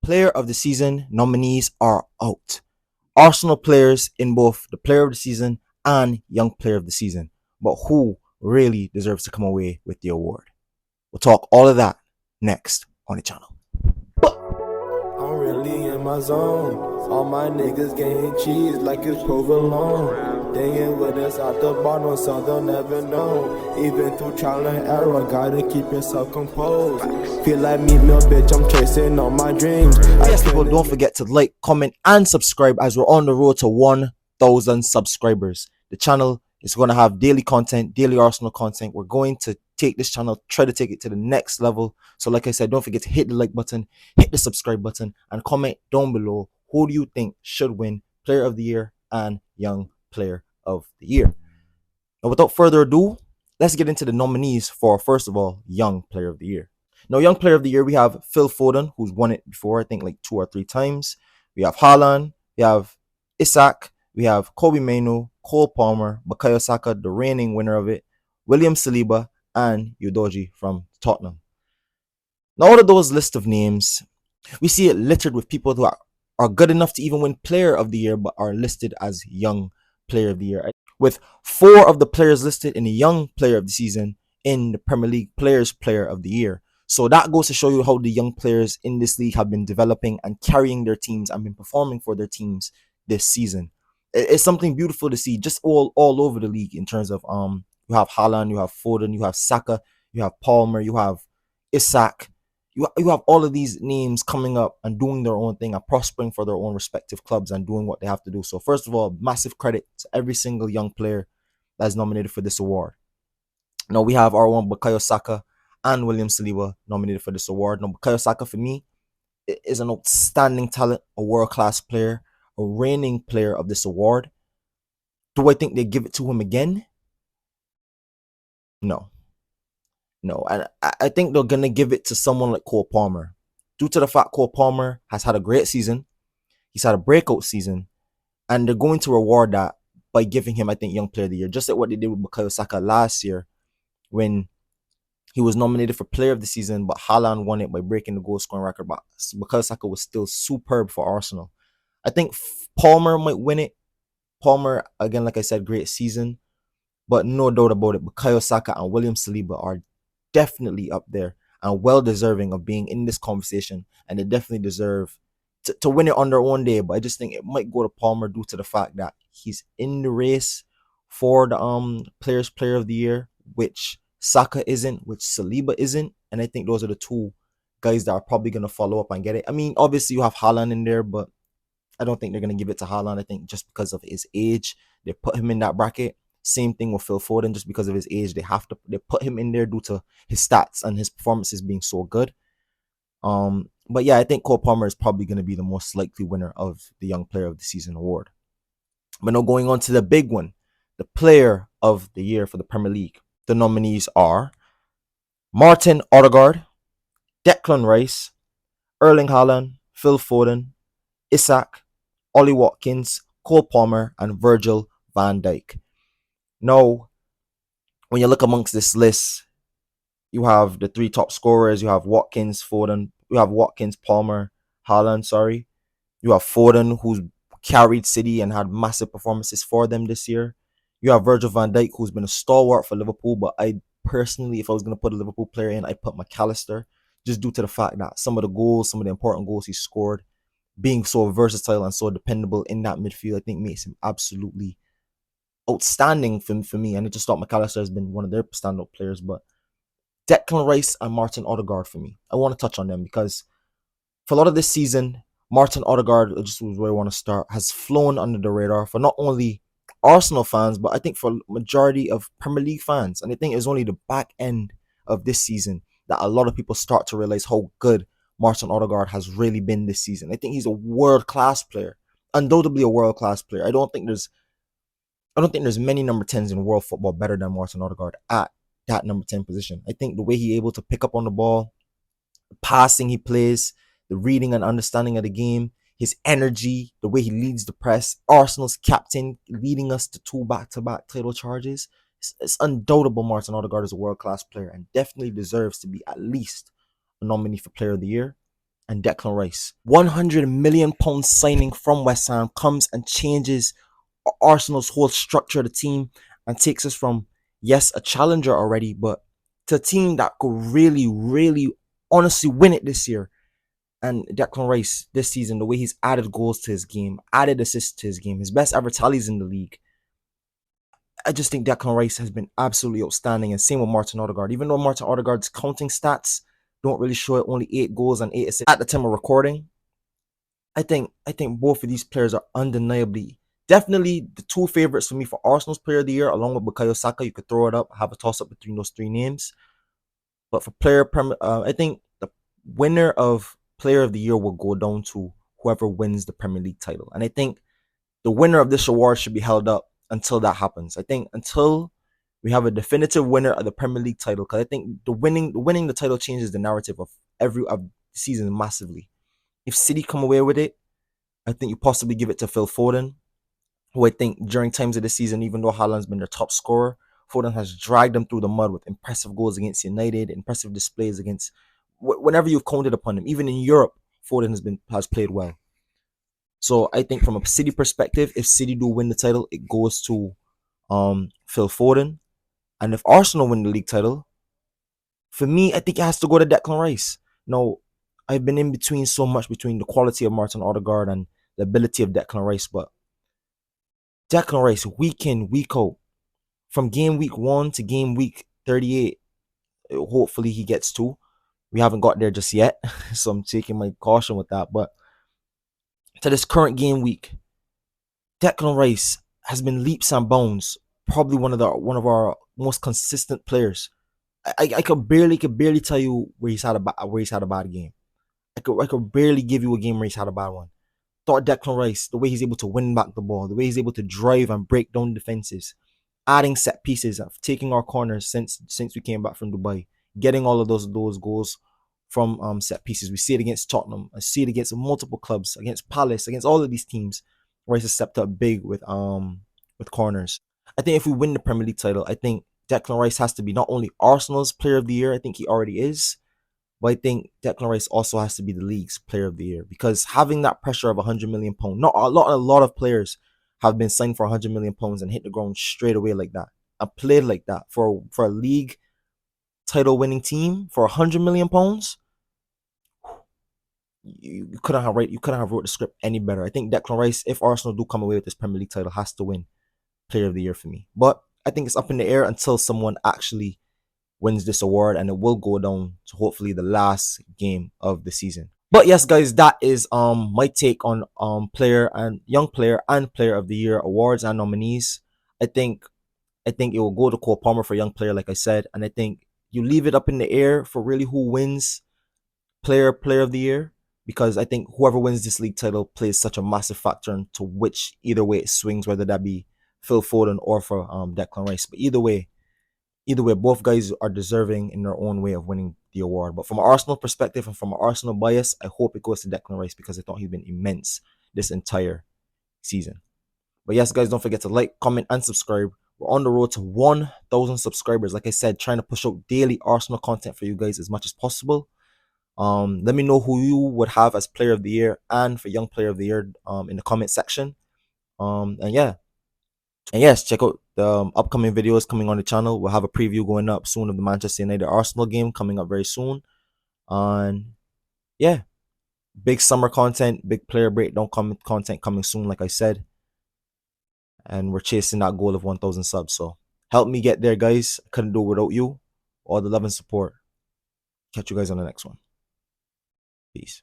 Player of the season nominees are out. Arsenal players in both the player of the season and young player of the season. But who really deserves to come away with the award? We'll talk all of that next on the channel. I'm really in my zone. All my niggas getting cheese like it's provolone. They ain't with us at the bottom, so they'll never know. Even through trial and error, gotta keep yourself composed. Feel like me, little bitch, I'm chasing all my dreams. Yes, people, don't forget to like, comment, and subscribe as we're on the road to 1,000 subscribers. The channel is going to have daily content, daily Arsenal content. We're going to take this channel, try to take it to the next level. So like I said, don't forget to hit the like button, hit the subscribe button, and comment down below who do you think should win Player of the Year and Young Player of the Year. Now, without further ado, let's get into the nominees for, first of all, Young Player of the Year. Now, Young Player of the Year, we have Phil Foden, who's won it before, I think like 2 or 3 times. We have Haaland, we have Isak, we have Kobe Mainoo, Cole Palmer, Bukayo Saka, the reigning winner of it, William Saliba, and Udogie from Tottenham. Now, out of those list of names, we see it littered with people who are good enough to even win Player of the Year, but are listed as Young Player of the Year, with 4 of the players listed in the Young Player of the Season in the Premier League Players Player of the Year. So that goes to show you how the young players in this league have been developing and carrying their teams and been performing for their teams this season. It's something beautiful to see just all over the league in terms of you have Haaland, you have Foden, you have Saka, you have Palmer, you have Isak. You have all of these names coming up and doing their own thing and prospering for their own respective clubs and doing what they have to do. So first of all, massive credit to every single young player that is nominated for this award. Now we have our one Bukayo Saka and William Saliba nominated for this award. Now, Bukayo Saka, for me, is an outstanding talent, a world-class player, a reigning player of this award. Do I think they give it to him again? No. No. And I think they're going to give it to someone like Cole Palmer. Due to the fact Cole Palmer has had a great season, he's had a breakout season, and they're going to reward that by giving him, I think, Young Player of the Year, just like what they did with Bukayo Saka last year when he was nominated for Player of the Season, but Haaland won it by breaking the goal scoring record. But Bukayo Saka was still superb for Arsenal. I think Palmer might win it. Palmer, again, like I said, great season. But no doubt about it, Bukayo Saka and William Saliba are definitely up there and well deserving of being in this conversation. And they definitely deserve to win it on their own day. But I just think it might go to Palmer due to the fact that he's in the race for the Players Player of the Year, which Saka isn't, which Saliba isn't, and I think those are the 2 guys that are probably going to follow up and get it. I mean, obviously you have Haaland in there, but I don't think they're going to give it to Haaland. I think just because of his age, they put him in that bracket. Same thing with Phil Foden, just because of his age, they put him in there due to his stats and his performances being so good. But yeah, I think Cole Palmer is probably going to be the most likely winner of the Young Player of the Season award. But now going on to the big one, the Player of the Year for the Premier League. The nominees are Martin Odegaard, Declan Rice, Erling Haaland, Phil Foden, Isak, Ollie Watkins, Cole Palmer, and Virgil van Dijk. Now, when you look amongst this list, you have the 3 top scorers. You have Watkins, Foden. You have Watkins, Palmer, Haaland, sorry. You have Foden, who's carried City and had massive performances for them this year. You have Virgil van Dijk, who's been a stalwart for Liverpool, but I personally, if I was going to put a Liverpool player in, I'd put McAllister, just due to the fact that some of the important goals he scored, being so versatile and so dependable in that midfield, I think makes him absolutely outstanding for me. And I just thought McAllister has been one of their standout players. But Declan Rice and Martin Odegaard for me, I want to touch on them because for a lot of this season, Martin Odegaard, just was where I want to start, has flown under the radar for not only Arsenal fans, but I think for majority of Premier League fans. And I think it's only the back end of this season that a lot of people start to realize how good Martin Odegaard has really been this season. I think he's a world-class player, undoubtedly a world-class player. I don't think there's many number 10s in world football better than Martin Odegaard at that number 10 position. I think the way he's able to pick up on the ball, the passing he plays, the reading and understanding of the game, his energy, the way he leads the press, Arsenal's captain, leading us to 2 back-to-back title charges. It's undoubtable Martin Odegaard is a world-class player and definitely deserves to be at least a nominee for Player of the Year. and Declan Rice. £100 million signing from West Ham comes and changes Arsenal's whole structure of the team and takes us from, yes, a challenger already, but to a team that could really, really honestly win it this year. And Declan Rice this season, the way he's added goals to his game, added assists to his game, his best ever tallies in the league. I just think Declan Rice has been absolutely outstanding, and same with Martin Odegaard. Even though Martin Odegaard's counting stats don't really show it, only 8 goals and 8 assists at the time of recording, I think both of these players are undeniably, definitely the two favorites for me for Arsenal's Player of the Year, along with Bukayo Saka. You could throw it up, have a toss up between those 3 names. But for I think the winner of Player of the Year will go down to whoever wins the Premier League title, and I think the winner of this award should be held up until that happens. I think until we have a definitive winner of the Premier League title, because I think winning the title changes the narrative of the season massively. If City come away with it, I think you possibly give it to Phil Foden, who I think during times of the season, even though Haaland's been their top scorer, Foden has dragged them through the mud with impressive goals against United, impressive displays against whenever you've counted upon him. Even in Europe, Foden has played well. So I think from a City perspective, if City do win the title, it goes to Phil Foden. And if Arsenal win the league title, for me, I think it has to go to Declan Rice. Now, I've been in between so much between the quality of Martin Odegaard and the ability of Declan Rice, but Declan Rice, week in, week out, from game week 1 to game week 38, hopefully he gets 2. We haven't got there just yet, so I'm taking my caution with that. But to this current game week, Declan Rice has been leaps and bounds, probably one of our most consistent players. I could barely tell you where he's had a bad game. I could barely give you a game where he's had a bad one. Thought Declan Rice, the way he's able to win back the ball, the way he's able to drive and break down defenses, adding set pieces, taking our corners since we came back from Dubai, getting all of those goals from set pieces. We see it against Tottenham. I see it against multiple clubs, against Palace, against all of these teams. Rice has stepped up big with corners. I think if we win the Premier League title, I think Declan Rice has to be not only Arsenal's Player of the Year, I think he already is, but I think Declan Rice also has to be the league's Player of the Year, because having that pressure of £100 million, not a lot of players have been signed for £100 million and hit the ground straight away like that. I played like that for a league title winning team for £100 million. You couldn't have wrote the script any better. I think Declan Rice, if Arsenal do come away with this Premier League title, has to win Player of the Year for me. But I think it's up in the air until someone actually wins this award, and it will go down to hopefully the last game of the season. But yes, guys, that is my take on young player and Player of the Year awards and nominees. I think it will go to Cole Palmer for young player, like I said, and I think you leave it up in the air for really who wins player of the year, because I think whoever wins this league title plays such a massive factor into which either way it swings, whether that be Phil Foden or for Declan Rice. But either way, both guys are deserving in their own way of winning the award. But from an Arsenal perspective and from an Arsenal bias, I hope it goes to Declan Rice, because I thought he's been immense this entire season. But yes, guys, don't forget to like, comment, and subscribe. We're on the road to 1,000 subscribers. Like I said, trying to push out daily Arsenal content for you guys as much as possible. Let me know who you would have as Player of the Year and for Young Player of the Year in the comment section. And yes, check out the upcoming videos coming on the channel. We'll have a preview going up soon of the Manchester United Arsenal game coming up very soon. And yeah, big summer content, big player breakdown content coming soon, like I said. And we're chasing that goal of 1,000 subs. So help me get there, guys. I couldn't do it without you. All the love and support. Catch you guys on the next one. Peace.